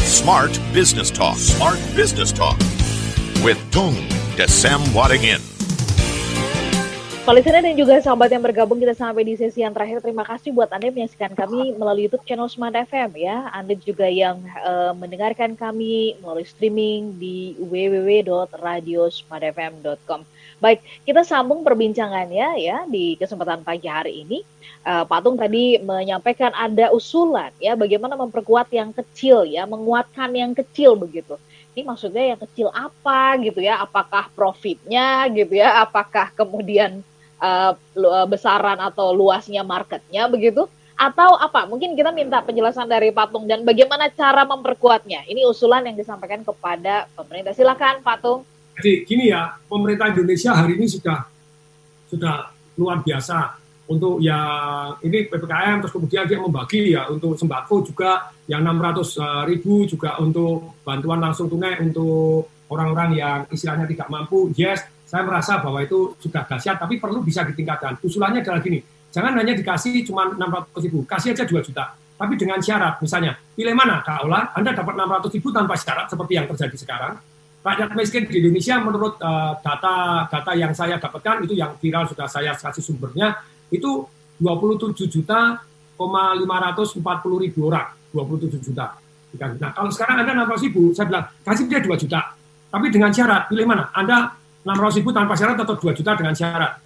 Smart Business Talk. Smart Business Talk. With Tung Desem Waddingin. Pak Listener dan juga sahabat yang bergabung, kita sampai di sesi yang terakhir. Terima kasih buat Anda yang menyaksikan kami melalui YouTube channel Smart FM ya. Anda juga yang mendengarkan kami melalui streaming di www.radiosmartfm.com. Baik, kita sambung perbincangannya ya di kesempatan pagi hari ini. Pak Tung tadi menyampaikan ada usulan ya bagaimana memperkuat yang kecil ya, menguatkan yang kecil begitu. Ini maksudnya yang kecil apa gitu ya? Apakah profitnya gitu ya? Apakah kemudian besaran atau luasnya marketnya begitu, atau apa? Mungkin kita minta penjelasan dari Pak Tung dan bagaimana cara memperkuatnya. Ini usulan yang disampaikan kepada pemerintah. Silakan Pak Tung. Jadi gini ya, pemerintah Indonesia hari ini sudah luar biasa untuk yang ini PPKM, terus kemudian dia membagi ya untuk sembako juga yang 600.000 juga untuk bantuan langsung tunai untuk orang-orang yang istilahnya tidak mampu. Yes, saya merasa bahwa itu sudah dahsyat, tapi perlu bisa ditingkatkan. Usulannya adalah gini, jangan hanya dikasih cuma 600.000, kasih aja 2 juta. Tapi dengan syarat, misalnya, pilih mana? Kaulah, Anda dapat 600.000 tanpa syarat seperti yang terjadi sekarang. Rakyat miskin di Indonesia menurut data yang saya dapatkan, itu yang viral sudah saya kasih sumbernya, itu 27.540.000 orang, 27 juta. Nah, kalau sekarang Anda 600.000, saya bilang, kasih dia 2 juta. Tapi dengan syarat, pilih mana? Anda 600.000 tanpa syarat atau 2 juta dengan syarat.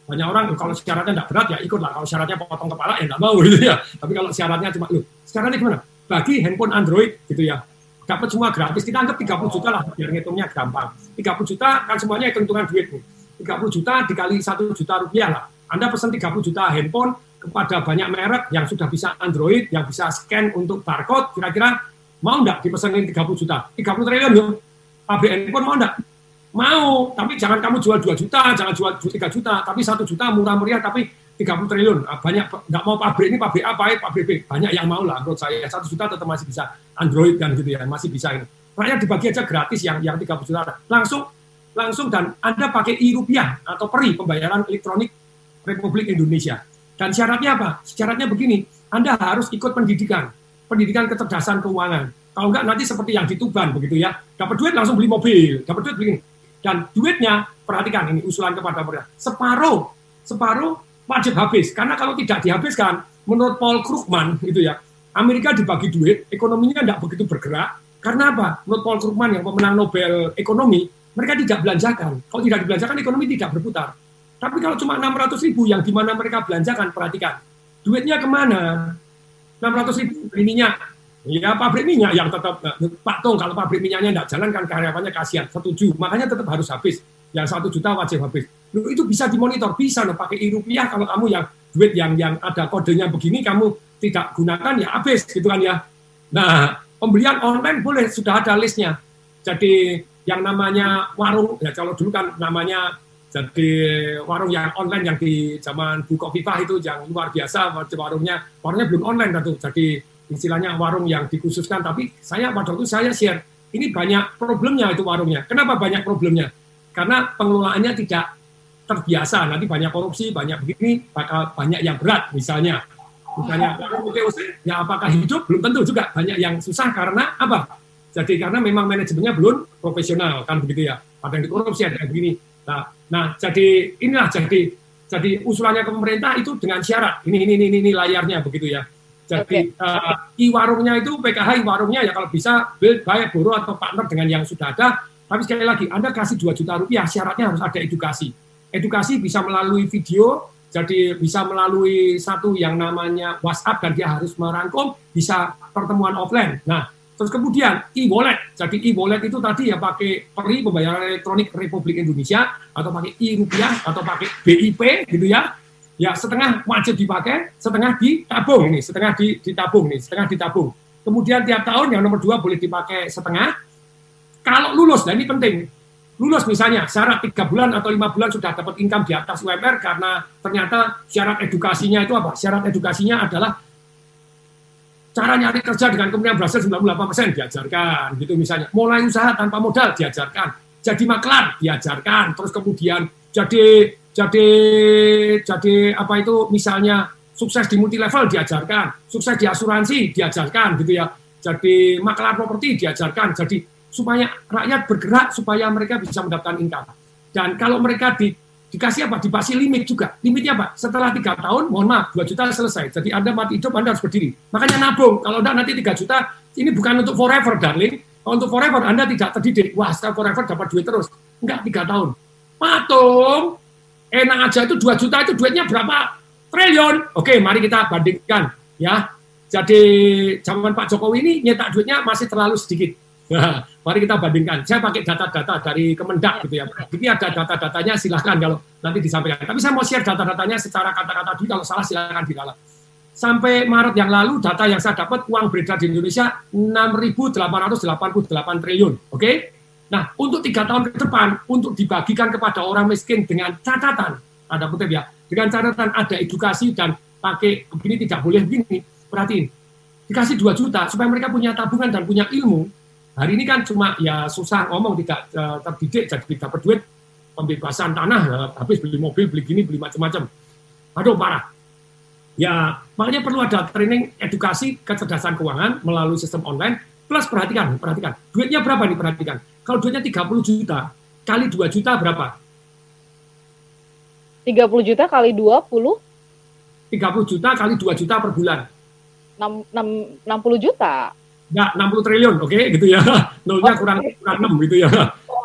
Banyak orang, kalau syaratnya tidak berat ya ikutlah. Kalau syaratnya potong kepala ya tidak mau gitu ya. Tapi kalau syaratnya cuma, syaratnya gimana? Bagi handphone Android gitu ya. Dapat semua gratis, kita anggap 30 juta lah, biar ngitungnya gampang. 30 juta kan semuanya hitung-hitungan duit nih. 30 juta dikali 1 juta rupiah lah. Anda pesan 30 juta handphone kepada banyak merek yang sudah bisa Android, yang bisa scan untuk barcode, kira-kira mau enggak dipesanin 30 juta? 30 triliun yuk. Pabrik handphone mau enggak? Mau, tapi jangan kamu jual 2 juta, jangan jual 3 juta, tapi 1 juta murah meriah, tapi 30 triliun. Banyak, nggak mau pabrik ini, pabrik A, pabrik B. Banyak yang mau lah, menurut saya. 1 juta tetap masih bisa Android kan gitu ya, masih bisa ini. Rakyat dibagi aja gratis yang 30 juta. Langsung dan Anda pakai e-rupiah atau PERI, pembayaran elektronik Republik Indonesia. Dan syaratnya apa? Syaratnya begini, Anda harus ikut pendidikan kecerdasan keuangan. Kalau enggak nanti seperti yang di Tuban begitu ya, dapat duit langsung beli mobil, dapat duit beli ini. Dan duitnya, perhatikan ini usulan kepada pemerintah, separuh wajib habis. Karena kalau tidak dihabiskan, menurut Paul Krugman, gitu ya, Amerika dibagi duit, ekonominya tidak begitu bergerak. Karena apa? Menurut Paul Krugman yang pemenang Nobel Ekonomi, mereka tidak belanjakan. Kalau tidak dibelanjakan, ekonomi tidak berputar. Tapi kalau cuma 600.000 yang dimana mereka belanjakan, perhatikan, duitnya kemana? 600.000 beli minyak. Ya pabrik minyak yang tetap, Pak Tung, kalau pabrik minyaknya tidak jalan kan karyawannya kasihan, setuju. Makanya tetap harus habis. Yang 1 juta wajib habis. Itu bisa dimonitor, bisa pakai e-rupiah kalau kamu yang duit yang ada kodenya begini, kamu tidak gunakan ya habis gitu kan ya. Nah, pembelian online boleh, sudah ada listnya. Jadi yang namanya warung, ya kalau dulu kan namanya jadi warung yang online yang di zaman Bukopifah itu yang luar biasa, warungnya belum online tentu. Jadi istilahnya warung yang dikhususkan, tapi pada waktu saya share, ini banyak problemnya itu warungnya. Kenapa banyak problemnya? Karena pengelolaannya tidak terbiasa, nanti banyak korupsi, banyak begini, bakal banyak yang berat misalnya. Misalnya, ya apakah hidup? Belum tentu juga. Banyak yang susah karena apa? Jadi karena memang manajemennya belum profesional, kan begitu ya. Ada yang dikorupsi, ada yang begini. Nah, jadi inilah jadi usulannya ke pemerintah itu dengan syarat. Ini layarnya begitu ya. Jadi i-warungnya itu PKH i-warungnya ya kalau bisa build, buy, borrow atau partner dengan yang sudah ada. Tapi sekali lagi, Anda kasih 2 juta rupiah, syaratnya harus ada edukasi. Edukasi bisa melalui video, jadi bisa melalui satu yang namanya WhatsApp dan dia harus merangkum, bisa pertemuan offline. Nah, terus kemudian e-wallet. Jadi e-wallet itu tadi ya pakai PERI, pembayaran elektronik Republik Indonesia, atau pakai e-rupiah, atau pakai BIP gitu ya. Ya setengah wajib dipakai, setengah ditabung nih, setengah ditabung. Kemudian tiap tahun yang nomor 2 boleh dipakai setengah. Kalau lulus, nah ini penting. Lulus misalnya, syarat 3 bulan atau 5 bulan sudah dapat income di atas UMR karena ternyata syarat edukasinya itu apa? Syarat edukasinya adalah cara nyari kerja dengan kemudian berhasil 98% diajarkan, gitu misalnya. Mulai usaha tanpa modal diajarkan. Jadi maklar diajarkan. Terus kemudian jadi apa itu misalnya sukses di multi level diajarkan. Sukses di asuransi diajarkan, gitu ya. Jadi maklar properti diajarkan. Jadi supaya rakyat bergerak, supaya mereka bisa mendapatkan income. Dan kalau mereka dikasih apa? Dikasih limit juga. Limitnya apa? Setelah 3 tahun, mohon maaf, 2 juta selesai. Jadi Anda mati hidup, Anda harus berdiri. Makanya nabung. Kalau enggak nanti 3 juta, ini bukan untuk forever, darling. Kalau untuk forever, Anda tidak terdidik. Wah, setelah forever dapat duit terus. Enggak, 3 tahun. Patung, enak aja itu 2 juta itu duitnya berapa triliun? Oke, mari kita bandingkan. Ya, jadi zaman Pak Jokowi ini nyetak duitnya masih terlalu sedikit. Nah, mari kita bandingkan. Saya pakai data-data dari Kemendak gitu ya. Ini ada data-datanya, silahkan kalau nanti disampaikan. Tapi saya mau share data-datanya secara kata-kata dulu, kalau salah silahkan diralat. Sampai Maret yang lalu, data yang saya dapat, uang beredar di Indonesia 6.888 triliun. Oke? Nah, untuk 3 tahun ke depan, untuk dibagikan kepada orang miskin dengan catatan, ada kutip ya, dengan catatan ada edukasi dan pakai begini tidak boleh begini, perhatiin. Dikasih 2 juta supaya mereka punya tabungan dan punya ilmu. Hari ini kan cuma ya susah ngomong, tidak terdidik, jadi tidak dapat duit, pembebasan tanah, habis beli mobil, beli gini, beli macam-macam. Aduh, parah. Ya, makanya perlu ada training edukasi kecerdasan keuangan melalui sistem online, plus perhatikan. Duitnya berapa nih, perhatikan. Kalau duitnya 30 juta, kali 2 juta berapa? 30 juta kali 20? 30 juta kali 2 juta per bulan. 60 juta. Ya, 60 triliun, oke, gitu ya. Nolnya kurang 6 gitu ya.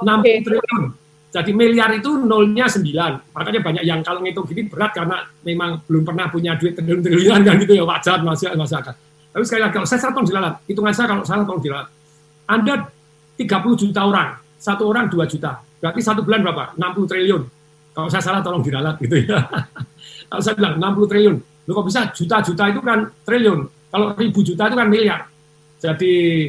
60 triliun. Jadi miliar itu nolnya 9. Makanya banyak yang kalau ngitung gini berat karena memang belum pernah punya duit triliun-triliunan kan gitu ya, wajar masih agak. Tapi sekali lagi, kalau saya salah tolong dilalat. Hitungan saya kalau salah tolong dilalat. Anda 30 juta orang, 1 orang 2 juta. Berarti 1 bulan berapa? 60 triliun. Kalau saya salah tolong diralat gitu ya. Kalau saya bilang 60 triliun. Loh kok bisa juta-juta itu kan triliun. Kalau 1000 juta itu kan miliar. Jadi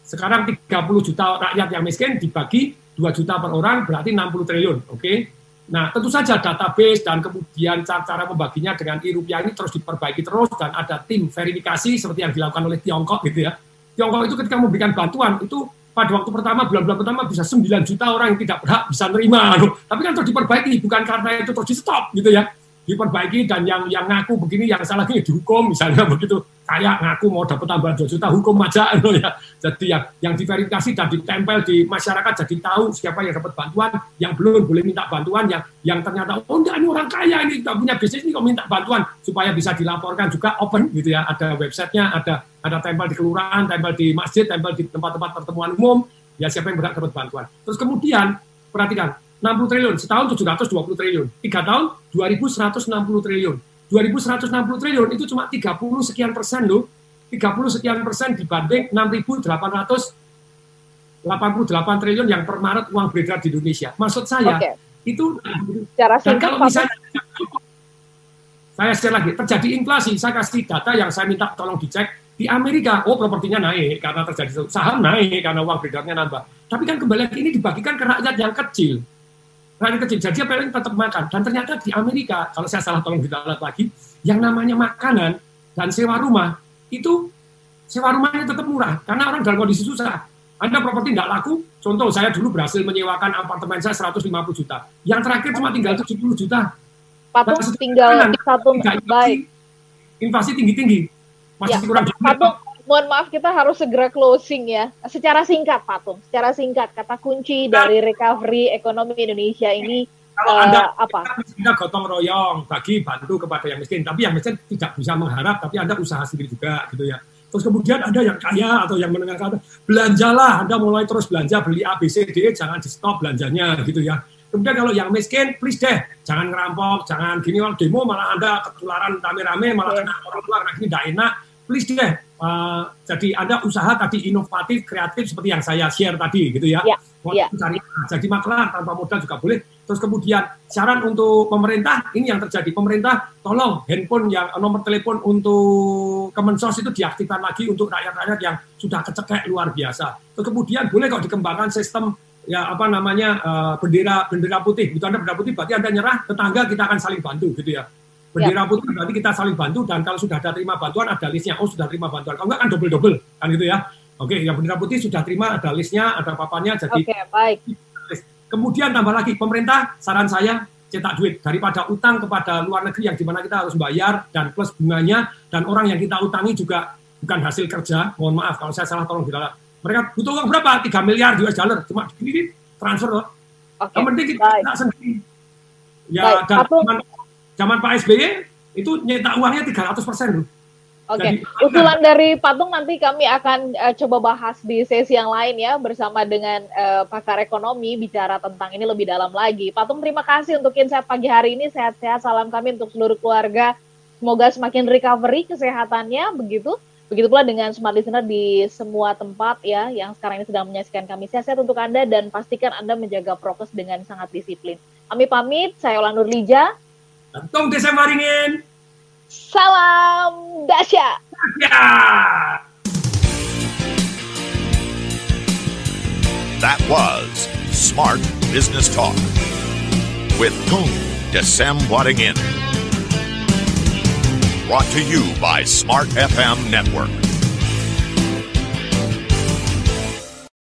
sekarang 30 juta rakyat yang miskin dibagi 2 juta per orang berarti 60 triliun. Oke. Nah, tentu saja database dan kemudian cara membaginya dengan e-rupiah ini terus diperbaiki terus dan ada tim verifikasi seperti yang dilakukan oleh Tiongkok gitu ya. Tiongkok itu ketika memberikan bantuan itu pada waktu pertama, bulan-bulan pertama bisa 9 juta orang yang tidak berhak bisa nerima. Tapi kan terus diperbaiki, bukan karena itu terus di stop gitu ya. Diperbaiki dan yang ngaku begini, yang salah ini dihukum misalnya begitu. Kayak ngaku mau dapat tambahan 2 juta, hukum aja ya. Jadi yang diverifikasi dan ditempel di masyarakat jadi tahu siapa yang dapat bantuan, yang belum boleh minta bantuan, yang ternyata oh enggak ini orang kaya ini tidak punya bisnis ini kok minta bantuan supaya bisa dilaporkan juga open gitu ya. Ada websitenya, ada tempel di kelurahan, tempel di masjid, tempel di tempat-tempat pertemuan umum, ya siapa yang berhak dapat bantuan. Terus kemudian perhatikan 60 triliun, setahun 720 triliun, 3 tahun 2160 triliun. 2160 triliun itu cuma 30 sekian persen loh. 30 sekian persen dibanding 6.888 triliun yang per Maret uang beredar di Indonesia. Maksud saya itu secara dan kalau misalnya saya share lagi, terjadi inflasi, saya kasih data yang saya minta tolong dicek di Amerika, oh propertinya naik karena terjadi saham naik karena uang beredarnya nambah. Tapi kan kembali lagi ini dibagikan ke rakyat yang kecil. Rakyat kecil, jadi apa yang tetap makan. Dan ternyata di Amerika, kalau saya salah tolong ditalat lagi, yang namanya makanan dan sewa rumah, itu sewa rumahnya tetap murah. Karena orang dalam kondisi susah. Anda properti nggak laku, Contoh, saya dulu berhasil menyewakan apartemen saya 150 juta. Yang terakhir cuma tinggal 70 juta. Patung tinggal satu, baik. Inflasi tinggi-tinggi. Masih kurang duit. Patung, mohon maaf, kita harus segera closing ya. Secara singkat, Patung. Secara singkat, kata kunci dari recovery ekonomi Indonesia ini kalau Anda apa? Anda gotong royong, bagi bantu kepada yang miskin. Tapi yang miskin tidak bisa mengharap, tapi Anda usaha sendiri juga, gitu ya. Terus kemudian ada yang kaya atau yang menengah ke atas, belanjalah, Anda mulai terus belanja, beli A, B, C, D, jangan di stop belanjanya gitu ya. Kemudian kalau yang miskin, please deh, jangan ngerampok, jangan gini, kalau demo malah Anda ketularan rame-rame, malah kena orang tua, karena gini tidak enak, please deh. Jadi Anda usaha tadi inovatif, kreatif seperti yang saya share tadi gitu ya. Cari jadi maklar tanpa modal juga boleh. Terus kemudian saran untuk pemerintah, ini yang terjadi. Pemerintah tolong handphone yang nomor telepon untuk Kemensos itu diaktifkan lagi untuk rakyat-rakyat yang sudah kecekek luar biasa. Terus kemudian boleh kok dikembangkan sistem ya apa namanya bendera putih. Itu Anda bendera putih berarti Anda nyerah, tetangga kita akan saling bantu gitu ya. Bendera putih berarti kita saling bantu dan kalau sudah ada terima bantuan ada listnya. Oh sudah terima bantuan. Kalau enggak kan double kan gitu ya. Oke, yang bendera putih sudah terima, ada listnya, ada papannya. Jadi baik. Kemudian tambah lagi, pemerintah, saran saya, cetak duit. Daripada utang kepada luar negeri yang dimana kita harus bayar, dan plus bunganya, dan orang yang kita utangi juga bukan hasil kerja. Mohon maaf, kalau saya salah tolong diralat. Mereka butuh uang berapa? 3 miliar US dollar. Cuma ini transfer loh. Yang penting kita sendiri. Ya, dan zaman Pak SBY, itu nyetak uangnya 300% loh. Oke, usulan dari Patung nanti kami akan coba bahas di sesi yang lain ya bersama dengan pakar ekonomi bicara tentang ini lebih dalam lagi. Patung, terima kasih untuk insight pagi hari ini. Sehat-sehat, salam kami untuk seluruh keluarga. Semoga semakin recovery kesehatannya, begitu. Begitu pula dengan smart listener di semua tempat ya yang sekarang ini sedang menyaksikan kami. Sehat-sehat untuk Anda dan pastikan Anda menjaga prokes dengan sangat disiplin. Kami pamit, saya Ola Nurlija. Tung Desem Waringin. Salam dahsyat. That was Smart Business Talk with Tung Desem Waringin. Brought to you by Smart FM Network.